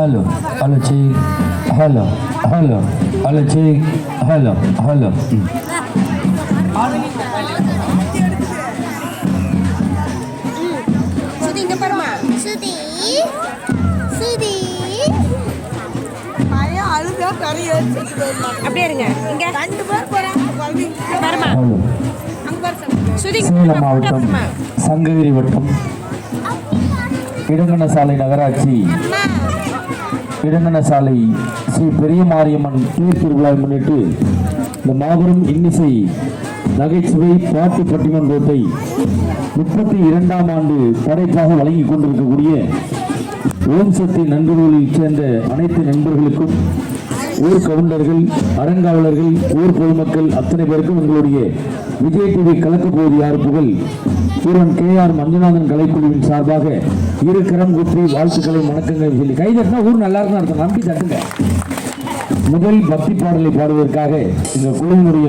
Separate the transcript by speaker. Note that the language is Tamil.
Speaker 1: Hello, hello, cheek. Hello, hello, hello, cheek. Hello, hello.
Speaker 2: சுதி இங்க பாருமா. சுதி சுதி பையன் அழுதா கறி வச்சுட்டு போயிடலாம். அப்படியே இருங்க. இங்க 2 பேர் போறாங்க. பாருமா.
Speaker 1: Hello.
Speaker 2: அங்க பாரு. சுதி
Speaker 1: சேலம் மாவட்டம் சங்ககிரி வட்டம் இடங்கணசாலை நகராட்சி இடங்கணசாலை ஸ்ரீ பெரிய மாரியம்மன் தேர் திருவிழாவை முன்னிட்டு இந்த மாபெரும் இன்னிசை நகைச்சுவை பாட்டு பட்டிமன்றத்தை 32ஆம் ஆண்டு படைப்பாக வழங்கி கொண்டிருக்கக்கூடிய ஓம் சக்தி நண்பர்களில் சேர்ந்த அனைத்து நண்பர்களுக்கும் ஊர் கவுண்டர்கள் அறங்காவலர்கள் ஊர் பொதுமக்கள் அத்தனை பேருக்கும் உங்களுடைய விஜய் டிவி கலக்க போவது யார் புகழ் ஒருவன் KR மஞ்சுநாதன் கலைக்குழுவின் சார்பாக இரு கரம் குற்றி வாழ்த்துக்களை வணக்கங்களை சொல்லி கைதட்டினா ஊர் நல்லா இருக்குன்னு அர்த்தம். நம்பி தட்டுங்க. முதல் பக்தி பாடலை பாடுவதற்காக இந்த குழுவினுடைய